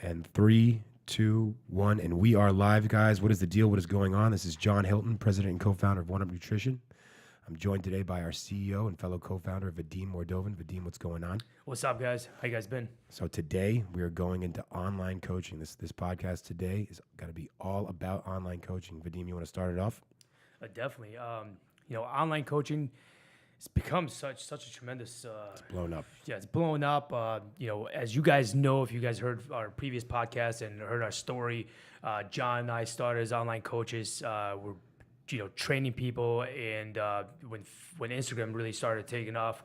And 3, 2, 1, and we are live, guys. What is the deal? What is going on? This is John Hilton, president and co-founder of One Up Nutrition. I'm joined today by our CEO and fellow co-founder, Vadim Mordovin. Vadim, what's going on? What's up, guys? How you guys been? So today we are going into online coaching. This podcast today is got to be all about online coaching. Vadim, you want to start it off? Definitely. Online coaching has become such a tremendous. It's blown up. Yeah, it's blown up. As you guys know, if you guys heard our previous podcast and heard our story, John and I started as online coaches. We're training people, and when Instagram really started taking off,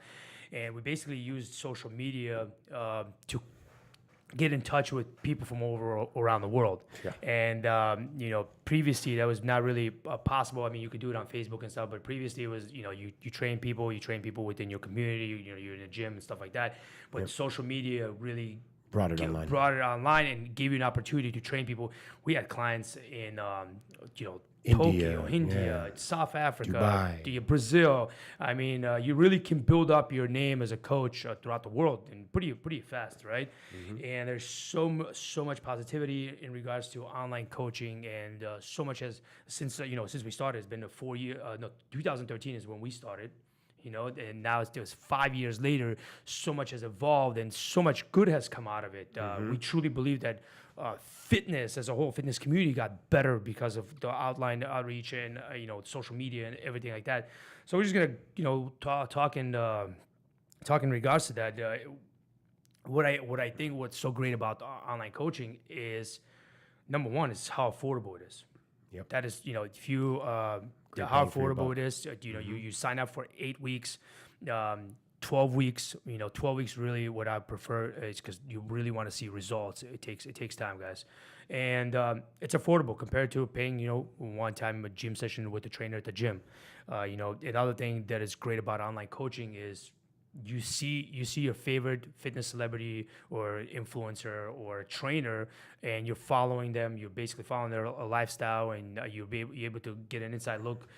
and we basically used social media to get in touch with people from around the world. Yeah. And previously that was not really possible. I mean, you could do it on Facebook and stuff, but previously it was you train people within your community. You're in a gym and stuff like that. But social media really brought it online. Brought it online and gave you an opportunity to train people. We had clients in Tokyo, India, South Africa, Brazil. I mean, you really can build up your name as a coach throughout the world and pretty fast, right? Mm-hmm. And there's so much positivity in regards to online coaching, and so much has since we started. It's been a 4 year. 2013 is when we started. And now it's just 5 years later, so much has evolved and so much good has come out of it. We truly believe that fitness as a whole, fitness community got better because of the outreach and social media and everything like that. So we're just gonna talk in regards to that. What I think what's so great about online coaching is, number one, is how affordable it is. Yep. That is, if you how affordable it is. You sign up for 8 weeks, 12 weeks. 12 weeks really what I prefer is because you really want to see results. It takes time, guys, and it's affordable compared to paying one time a gym session with the trainer at the gym. Another thing that is great about online coaching is you see your favorite fitness celebrity or influencer or trainer, and you're following them. You're basically following their lifestyle, and you'll be able to get an inside look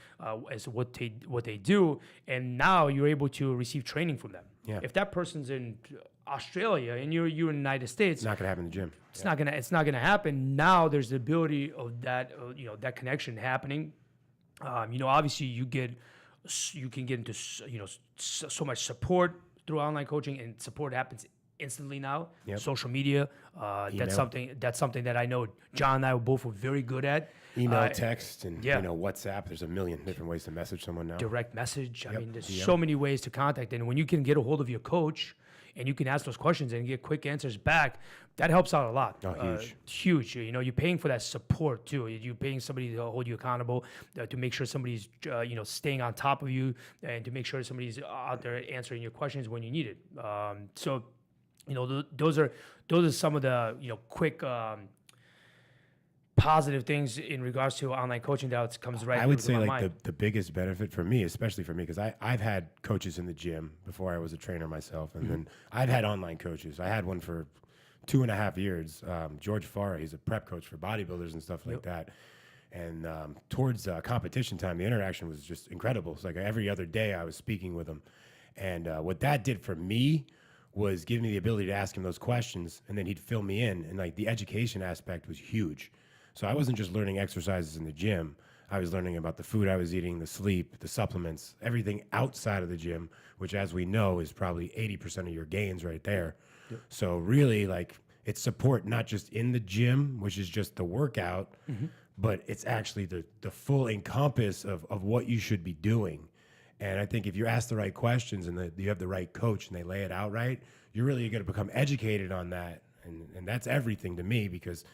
as to what they do. And now you're able to receive training from them. Yeah. If that person's in Australia and you're in the United States, it's not gonna happen in the gym. It's not gonna happen. Now there's the ability of that that connection happening. Obviously you can get into so much support through online coaching, and support happens instantly now. Yep. Social media, that's something that I know John and I were both very good at. Email, text, and WhatsApp. There's a million different ways to message someone now. Direct message. I mean, there's so many ways to contact, and when you can get a hold of your coach and you can ask those questions and get quick answers back, that helps out a lot. Oh, huge. You're paying for that support too. You're paying somebody to hold you accountable, to make sure somebody's staying on top of you, and to make sure somebody's out there answering your questions when you need it. Those are some of the quick positive things in regards to online coaching that comes right. I would say my mind. the biggest benefit for me, especially for me, because I've had coaches in the gym before I was a trainer myself, and then I've had online coaches. I had one for 2.5 years. George Farah, he's a prep coach for bodybuilders and stuff like that. And towards competition time, the interaction was just incredible. It's like every other day I was speaking with him, and what that did for me was give me the ability to ask him those questions, and then he'd fill me in, and like the education aspect was huge. So I wasn't just learning exercises in the gym. I was learning about the food I was eating, the sleep, the supplements, everything outside of the gym, which, as we know, is probably 80% of your gains right there. Yep. So really, it's support not just in the gym, which is just the workout, but it's actually the full encompass of what you should be doing. And I think if you ask the right questions and you have the right coach and they lay it out right, you're really going to become educated on that. And that's everything to me, because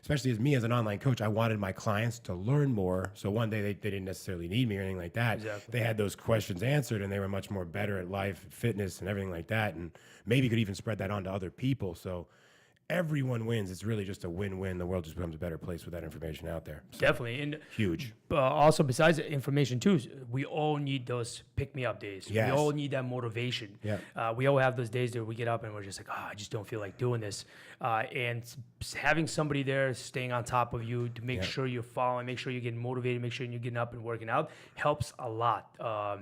especially as me as an online coach, I wanted my clients to learn more. So one day they didn't necessarily need me or anything like that. Exactly. They had those questions answered, and they were much more better at life, fitness, and everything like that. And maybe could even spread that on to other people. So everyone wins. It's really just a win-win. The world just becomes a better place with that information out there. So, definitely. And huge. Also, besides the information too, we all need those pick-me-up days. Yes. We all need that motivation. Yeah. We all have those days that we get up and we're just like, I just don't feel like doing this. And having somebody there staying on top of you to make sure you're following, make sure you're getting motivated, make sure you're getting up and working out helps a lot.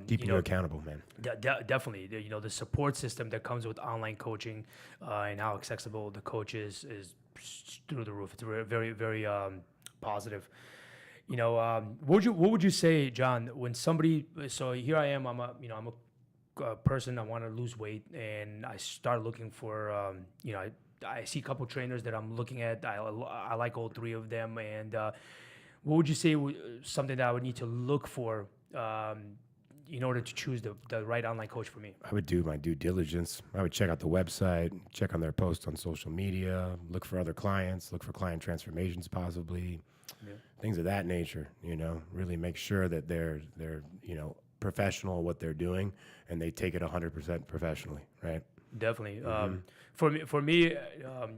Keeping you accountable, man. Definitely. The support system that comes with online coaching and how accessible the coach is through the roof. It's very, very positive. What would you say, John, when somebody? So here I am. I'm a person. I want to lose weight, and I start looking for. I see a couple trainers that I'm looking at. I like all three of them. And what would you say something that I would need to look for in order to choose the right online coach for me? I would do my due diligence. I would check out the website, check on their posts on social media, look for other clients, look for client transformations possibly, things of that nature. Really make sure that they're professional at what they're doing and they take it 100% professionally, right? Definitely. For me,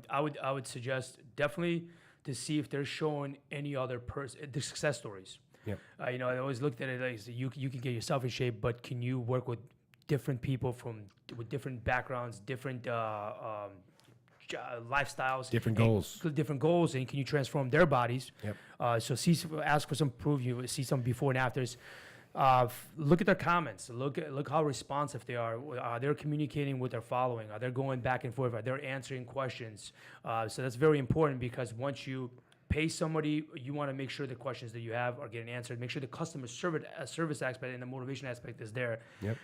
I would suggest definitely to see if they're showing any other the success stories. Yep. I always looked at it like you can get yourself in shape, but can you work with different people with different backgrounds, different lifestyles, different goals, and can you transform their bodies? Yep. So ask for some proof. You see some before and afters. Look at their comments. Look how responsive they are. Are they communicating with their following? Are they going back and forth? Are they answering questions? So that's very important because once you pay somebody, you want to make sure the questions that you have are getting answered. Make sure the customer service aspect and the motivation aspect is there. Yep.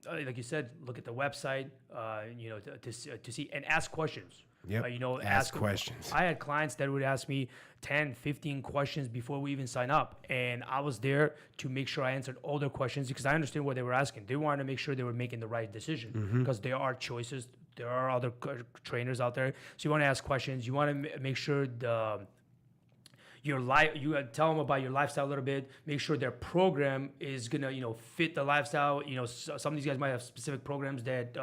Like you said, look at the website. To see and ask questions. Yep. Ask questions. I had clients that would ask me 10, 15 questions before we even sign up. And I was there to make sure I answered all their questions because I understood what they were asking. They wanted to make sure they were making the right decision because there are choices. There are other trainers out there. So you want to ask questions. You want to make sure your life, you tell them about your lifestyle a little bit. Make sure their program is gonna, fit the lifestyle. Some of these guys might have specific programs that,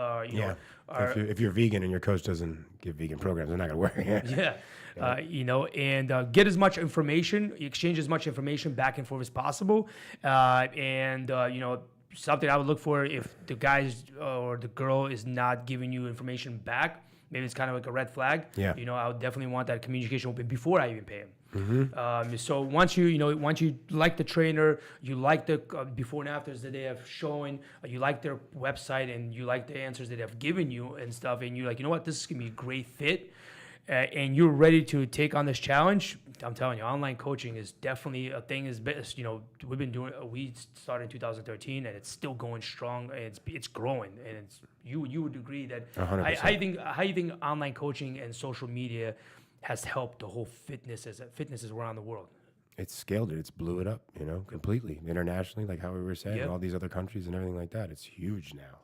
if you're vegan and your coach doesn't give vegan programs, they're not gonna work. Get as much information, exchange as much information back and forth as possible, something I would look for if the guys or the girl is not giving you information back. Maybe it's kind of like a red flag. Yeah. I would definitely want that communication open before I even pay him. So once you like the trainer, you like the before and afters that they have shown, you like their website and you like the answers that they have given you and stuff, and you're like, you know what, this is gonna be a great fit, and you're ready to take on this challenge. I'm telling you, online coaching is definitely a thing. We started in 2013 and it's still going strong and it's growing, and you would agree that 100%. How you think online coaching and social media has helped the whole fitnesses around the world? It's scaled it. It's blew it up, completely internationally, like how we were saying, all these other countries and everything like that. It's huge now.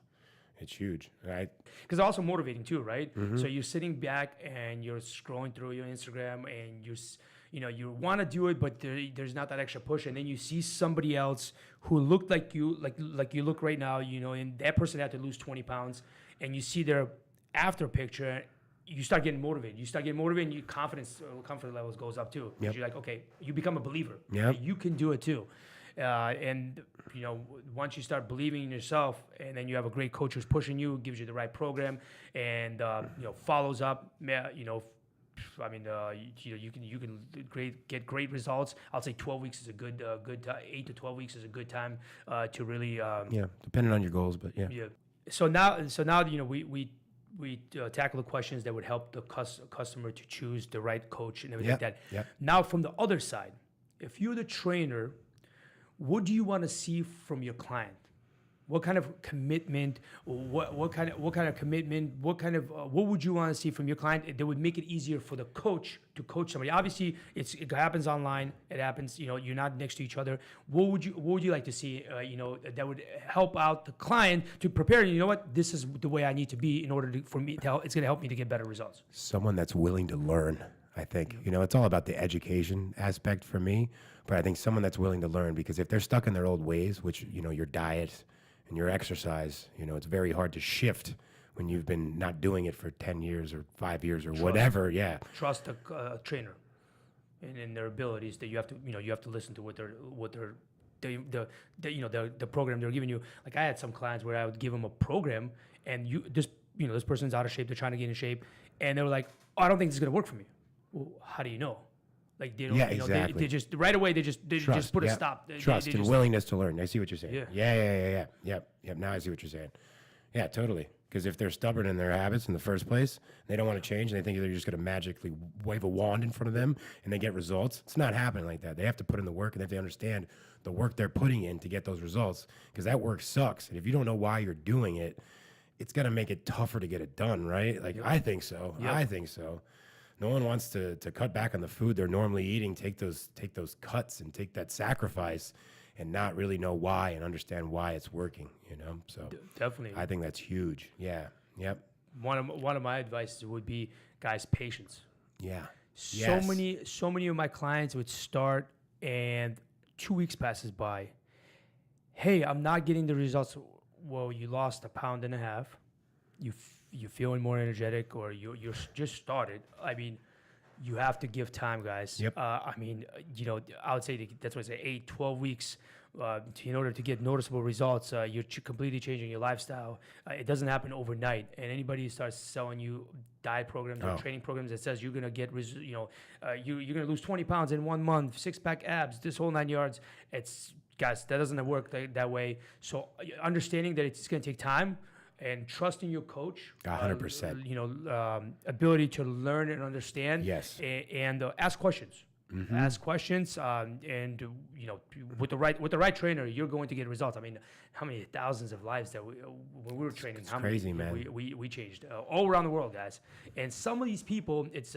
It's huge, right? Because it's also motivating too, right? So you're sitting back and you're scrolling through your Instagram and you want to do it, but there's not that extra push. And then you see somebody else who looked like you look right now, and that person had to lose 20 pounds, and you see their after picture. You start getting motivated. And your confidence levels goes up too. Yep. You're like, okay, you become a believer. Yep. You can do it too. Once you start believing in yourself, and then you have a great coach who's pushing you, gives you the right program, and follows up. You can get great results. I'll say 12 weeks is a good 8 to 12 weeks is a good time to really. Depending on your goals, but yeah. Yeah. So now we tackle the questions that would help the customer to choose the right coach and everything like that. Yep. Now, from the other side, if you're the trainer, what do you want to see from your client? What kind of commitment? What would you want to see from your client that would make it easier for the coach to coach somebody? Obviously, it happens online. It happens. You're not next to each other. What would you like to see? That would help out the client to prepare. You know what? This is the way I need to be in order for me to help. It's going to help me to get better results. Someone that's willing to learn. I think it's all about the education aspect for me. But I think someone that's willing to learn, because if they're stuck in their old ways, which your diet and your exercise, it's very hard to shift when you've been not doing it for 10 years or 5 years or whatever. Yeah. Trust a trainer and their abilities. That you have to listen to the program they're giving you. Like I had some clients where I would give them a program, and this person's out of shape. They're trying to get in shape, and they were like, "Oh, I don't think this is gonna work for me." Well, how do you know? Like they don't, exactly. they just right away they just put a stop. Trust and willingness to learn. I see what you're saying. Yeah. Yep. Now I see what you're saying. Yeah, totally. Because if they're stubborn in their habits in the first place, they don't want to change, and they think they're just going to magically wave a wand in front of them and they get results. It's not happening like that. They have to put in the work, and they have to understand the work they're putting in to get those results, because that work sucks. And if you don't know why you're doing it, it's going to make it tougher to get it done, right? Like, I think so. I think so. No one wants to cut back on the food they're normally eating, take those cuts and take that sacrifice, and not really know why and understand why it's working, you know? So definitely, I think that's huge. Yeah. Yep. One of my advices would be, guys, patience. Yeah. So many of my clients would start, and 2 weeks passes by. Hey, I'm not getting the results. Well, you lost 1.5 pounds. You're feeling more energetic, or you're just started. I mean, you have to give time, guys. Yep. I mean, you know, I would say that's why I say 8, 12 weeks in order to get noticeable results. You're completely changing your lifestyle. It doesn't happen overnight. And anybody who starts selling you diet programs or training programs that says you're gonna get, you're gonna lose 20 pounds in 1 month, 6-pack abs, this whole 9 yards. It's, guys, that doesn't work that way. So understanding that it's gonna take time, and trusting your coach, 100%. Ability to learn and understand. Yes. And ask questions. Mm-hmm. Ask questions, and with the right trainer, you're going to get results. I mean, how many thousands of lives that when we were training, it's crazy, man. We changed all around the world, guys. And some of these people, it's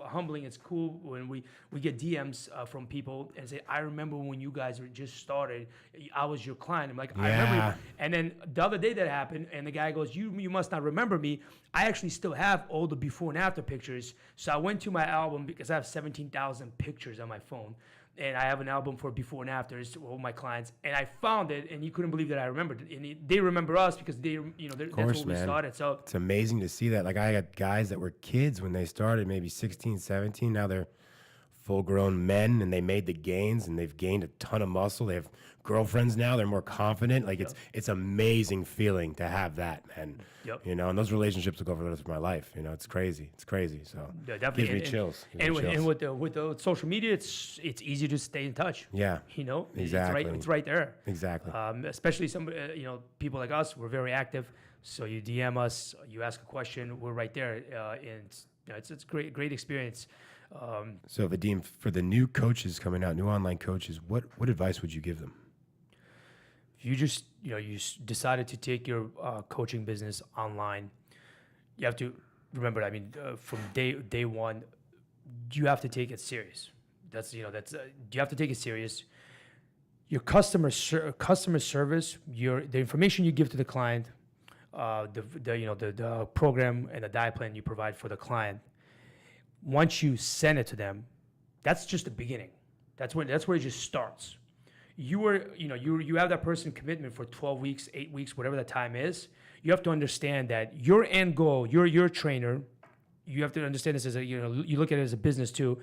humbling. It's cool when we get DMs from people and say, I remember when you guys were just started, I was your client. I'm like, I remember. And then the other day that happened, and the guy goes, you must not remember me. I actually still have all the before and after pictures. So I went to my album, because I have 17,000 pictures on my phone, and I have an album for before and afters all my clients, and I found it, and you couldn't believe that I remembered it. And they remember us because that's where we started. So it's amazing to see that. Like, I got guys that were kids when they started, maybe 16, 17. Now they're full-grown men, and they made the gains, and they've gained a ton of muscle. They have girlfriends now. They're more confident. Like, it's amazing feeling to have that, man. Yep. You know, and those relationships will go for the rest of my life. You know, it's crazy. It's crazy. So definitely. Gives me chills. And with the social media, it's easy to stay in touch. Yeah. You know, exactly. It's right there. Exactly. Especially some people like us. We're very active. So you DM us, you ask a question, we're right there, and it's a great experience. So Vadim, for the new coaches coming out, new online coaches, what advice would you give them? If you just you decided to take your coaching business online, you have to remember. I mean, from day one, you have to take it serious. You have to take it serious. Your customer service, the information you give to the client, the program and the diet plan you provide for the client. Once you send it to them, that's just the beginning. That's where it just starts. You have that person commitment for 12 weeks, 8 weeks, whatever the time is. You have to understand that your end goal, you're your trainer. You have to understand this as you look at it as a business too.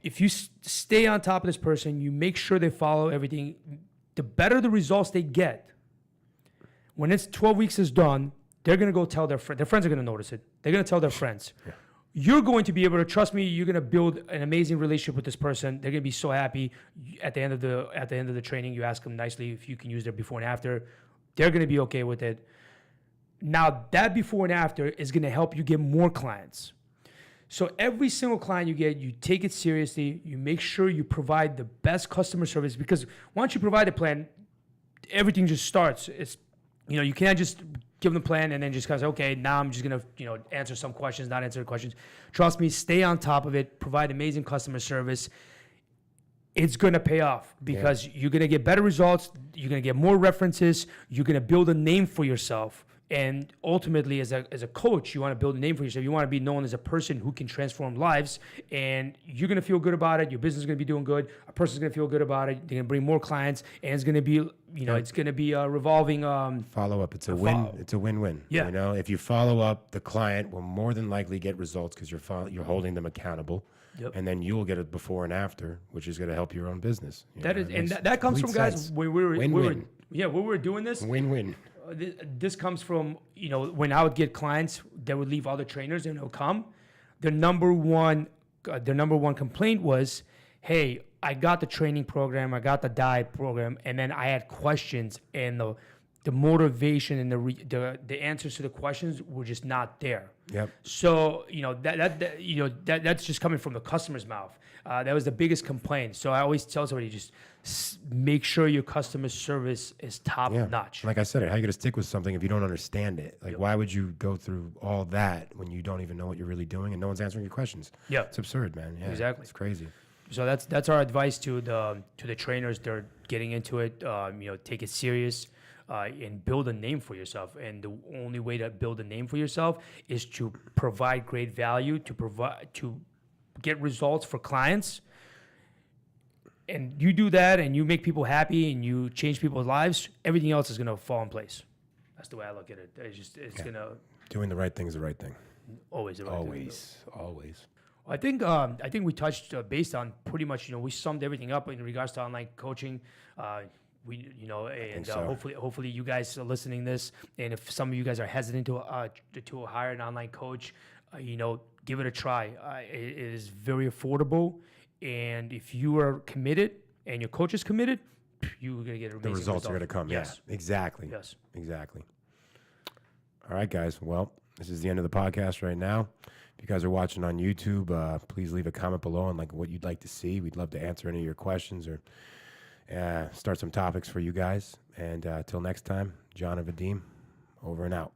If you stay on top of this person, you make sure they follow everything, the better the results they get. When it's 12 weeks is done, they're going to go tell their friends. Their friends are going to notice it. They're going to tell their friends. Yeah. You're going to be able to trust me. You're going to build an amazing relationship with this person. They're going to be so happy. At the end of the training, you ask them nicely if you can use their before and after. They're going to be okay with it. Now, that before and after is going to help you get more clients. So every single client you get, you take it seriously. You make sure you provide the best customer service, because once you provide a plan, everything just starts. You can't just give them the plan and then just kind of say, okay, now I'm just going to, answer some questions, not answer the questions. Trust me, stay on top of it, provide amazing customer service. It's going to pay off, because you're going to get better results. You're going to get more references. You're going to build a name for yourself. And ultimately, as a coach, you want to build a name for yourself. You want to be known as a person who can transform lives, and you're going to feel good about it. Your business is going to be doing good. A person's going to feel good about it. They're going to bring more clients, and it's going to be, it's going to be a revolving follow up. It's a win. It's a win-win. Yeah. If you follow up, the client will more than likely get results because you're holding them accountable. Yep. And then you'll get a before and after, which is going to help your own business. That comes from guys when we were doing this. Win-win. This comes from, when I would get clients that would leave other trainers and they'll come, their number one complaint was, hey, I got the training program, I got the diet program, and then I had questions, and the motivation and the answers to the questions were just not there. Yep. So that's just coming from the customer's mouth. That was the biggest complaint. So I always tell somebody, just make sure your customer service is top notch. Like I said, how are you going to stick with something if you don't understand it? Like, why would you go through all that when you don't even know what you're really doing and no one's answering your questions? Yeah, it's absurd, man. Yeah, exactly. It's crazy. So that's our advice to the trainers. They're getting into it. Take it serious. And build a name for yourself. And the only way to build a name for yourself is to provide great value, to get results for clients. And you do that, and you make people happy, and you change people's lives. Everything else is gonna fall in place. That's the way I look at it. It's gonna doing the right thing is the right thing. Always the right thing. Always. I think we touched based on pretty much. We summed everything up in regards to online coaching. Hopefully you guys are listening this, and if some of you guys are hesitant to hire an online coach, give it a try. It is very affordable, and if you are committed and your coach is committed, you're gonna get amazing results are gonna come. Yes, yeah, exactly. Yes, exactly. All right, guys. Well, this is the end of the podcast right now. If you guys are watching on YouTube, please leave a comment below on what you'd like to see. We'd love to answer any of your questions or start some topics for you guys. And till next time, John and Vadim, over and out.